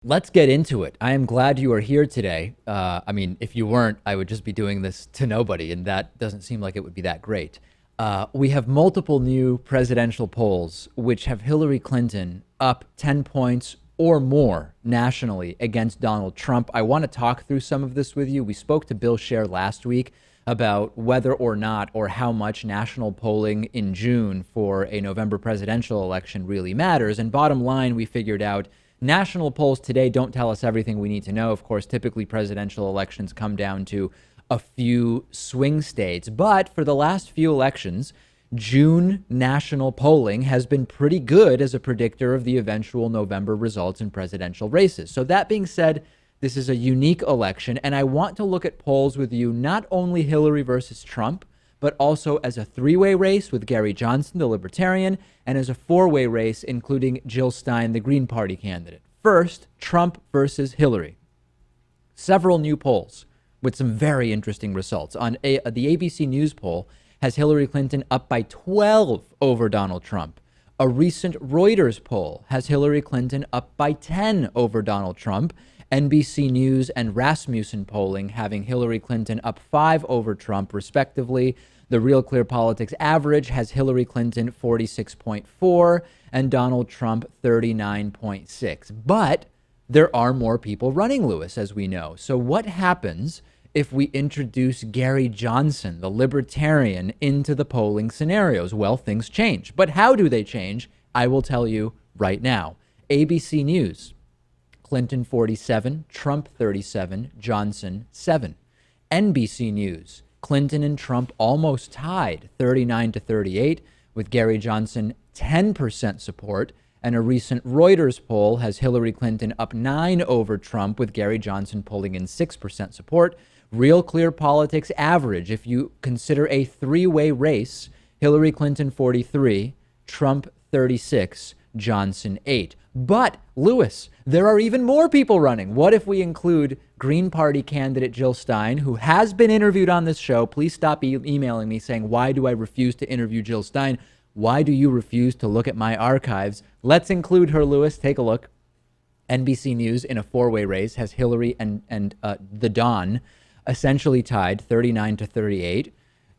Let's get into it. I am glad you are here today. If you weren't, I would just be doing this to nobody, and that doesn't seem like it would be that great. We have multiple new presidential polls which have Hillary Clinton up 10 points or more nationally against Donald Trump. I want to talk through some of this with you. We spoke to Bill Scher last week about whether or not or how much national polling in June for a November presidential election really matters. And bottom line, we figured out national polls today don't tell us everything we need to know. Of course, typically presidential elections come down to a few swing states. But for the last few elections, June national polling has been pretty good as a predictor of the eventual November results in presidential races. So that being said, this is a unique election, and I want to look at polls with you, not only Hillary versus Trump, but also as a three-way race with Gary Johnson, the Libertarian, and as a four-way race, including Jill Stein, the Green Party candidate. First, Trump versus Hillary. Several new polls with some very interesting results. The ABC News poll has Hillary Clinton up by 12 over Donald Trump. A recent Reuters poll has Hillary Clinton up by 10 over Donald Trump. NBC News and Rasmussen polling having Hillary Clinton up 5 over Trump, respectively. The Real Clear Politics average has Hillary Clinton 46.4 and Donald Trump 39.6. But there are more people running, Lewis, as we know. So what happens if we introduce Gary Johnson, the Libertarian, into the polling scenarios? Well, things change. But how do they change? I will tell you right now. ABC News. Clinton 47, Trump 37, Johnson 7. NBC News, Clinton and Trump almost tied 39-38 with Gary Johnson 10% support. And a recent Reuters poll has Hillary Clinton up 9 over Trump with Gary Johnson pulling in 6% support. Real Clear Politics average, if you consider a three-way race, Hillary Clinton 43, Trump 36, Johnson 8. But, Lewis, there are even more people running. What if we include Green Party candidate Jill Stein, who has been interviewed on this show? Please stop emailing me saying, why do I refuse to interview Jill Stein? Why do you refuse to look at my archives? Let's include her, Lewis. Take a look. NBC News in a four-way race has Hillary and the Don essentially tied 39-38.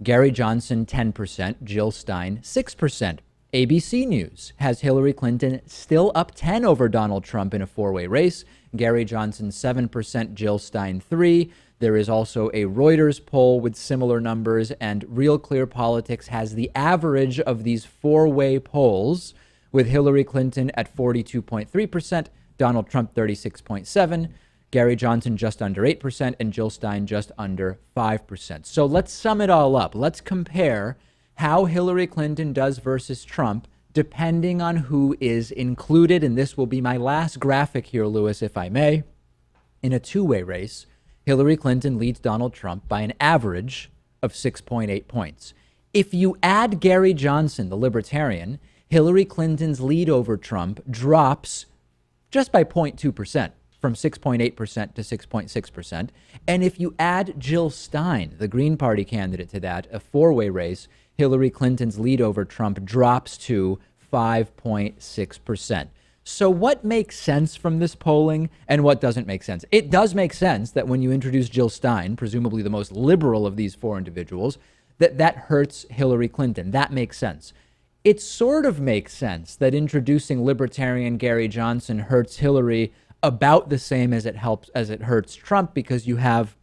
Gary Johnson 10%, Jill Stein 6%. ABC News has Hillary Clinton still up 10 over Donald Trump in a four-way race. Gary Johnson 7%, Jill Stein 3%. There is also a Reuters poll with similar numbers, and Real Clear Politics has the average of these four-way polls with Hillary Clinton at 42.3%, Donald Trump 36.7%, Gary Johnson just under 8%, and Jill Stein just under 5%. So let's sum it all up. Let's compare how Hillary Clinton does versus Trump, depending on who is included. And this will be my last graphic here, Lewis, if I may. In a two-way race, Hillary Clinton leads Donald Trump by an average of 6.8 points. If you add Gary Johnson, the Libertarian, Hillary Clinton's lead over Trump drops just by 0.2%, from 6.8% to 6.6%. And if you add Jill Stein, the Green Party candidate, to that, a four-way race, Hillary Clinton's lead over Trump drops to 5.6%. So what makes sense from this polling and what doesn't make sense? It does make sense that when you introduce Jill Stein, presumably the most liberal of these four individuals, that hurts Hillary Clinton. That makes sense. It sort of makes sense that introducing Libertarian Gary Johnson hurts Hillary about the same as it hurts Trump, because you have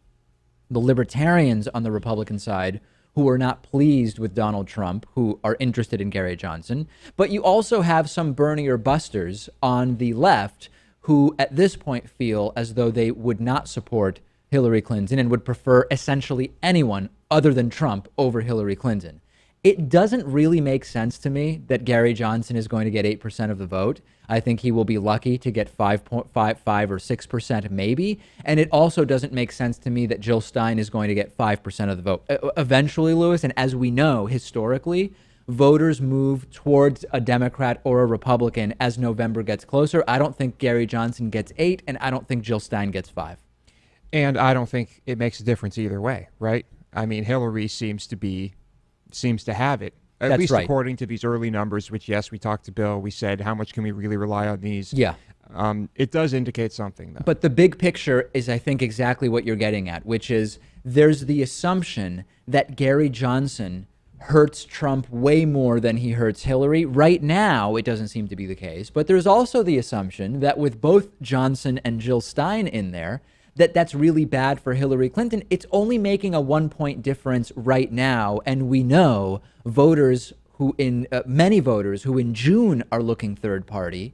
the Libertarians on the Republican side who are not pleased with Donald Trump, who are interested in Gary Johnson. But you also have some Bernie or busters on the left who at this point feel as though they would not support Hillary Clinton and would prefer essentially anyone other than Trump over Hillary Clinton. It doesn't really make sense to me that Gary Johnson is going to get 8% of the vote. I think he will be lucky to get 5.55 or 6% maybe. And it also doesn't make sense to me that Jill Stein is going to get 5% of the vote eventually, Lewis. And as we know, historically, voters move towards a Democrat or a Republican as November gets closer. I don't think Gary Johnson gets 8, and I don't think Jill Stein gets 5. And I don't think it makes a difference either way, right? I mean, Hillary seems to have it, at That's least right. according to these early numbers, which, yes, we talked to Bill. We said, how much can we really rely on these? Yeah. It does indicate something, though. But the big picture is, I think, exactly what you're getting at, which is there's the assumption that Gary Johnson hurts Trump way more than he hurts Hillary. Right now, it doesn't seem to be the case. But there's also the assumption that with both Johnson and Jill Stein in there, that's really bad for Hillary Clinton. It's only making a 1 point difference right now. And we know voters who many voters who in June are looking third party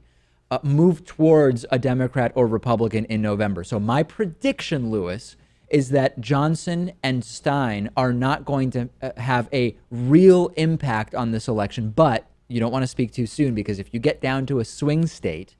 move towards a Democrat or Republican in November. So my prediction, Lewis, is that Johnson and Stein are not going to have a real impact on this election. But you don't want to speak too soon, because if you get down to a swing state,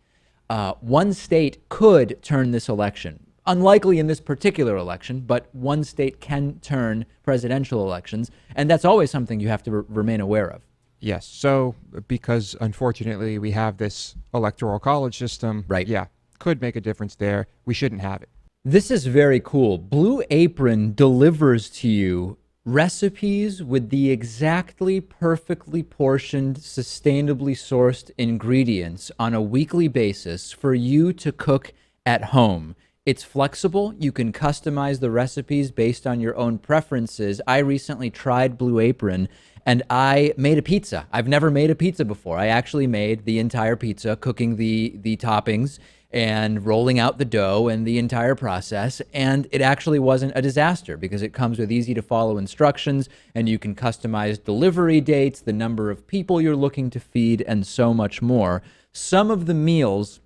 one state could turn this election. Unlikely in this particular election, but one state can turn presidential elections. And that's always something you have to remain aware of. Yes. So because unfortunately we have this electoral college system, right? Yeah, could make a difference there. We shouldn't have it. This is very cool. Blue Apron delivers to you recipes with the exactly perfectly portioned, sustainably sourced ingredients on a weekly basis for you to cook at home. It's flexible. You can customize the recipes based on your own preferences. I recently tried Blue Apron and I made a pizza. I've never made a pizza before. I actually made the entire pizza, cooking the toppings and rolling out the dough and the entire process. And it actually wasn't a disaster because it comes with easy to follow instructions and you can customize delivery dates, the number of people you're looking to feed, and so much more. Some of the meals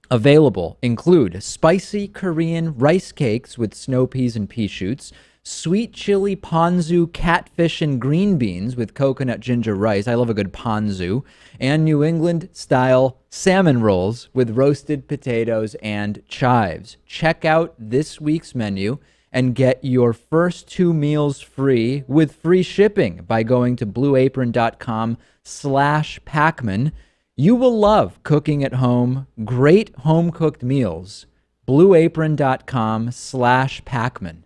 available include spicy Korean rice cakes with snow peas and pea shoots, sweet chili ponzu catfish and green beans with coconut ginger rice. I love a good ponzu. And New England style salmon rolls with roasted potatoes and chives. Check out this week's menu and get your first 2 meals free with free shipping by going to blueapron.com/Pakman. You will love cooking at home, great home cooked meals. blueapron.com/Pakman.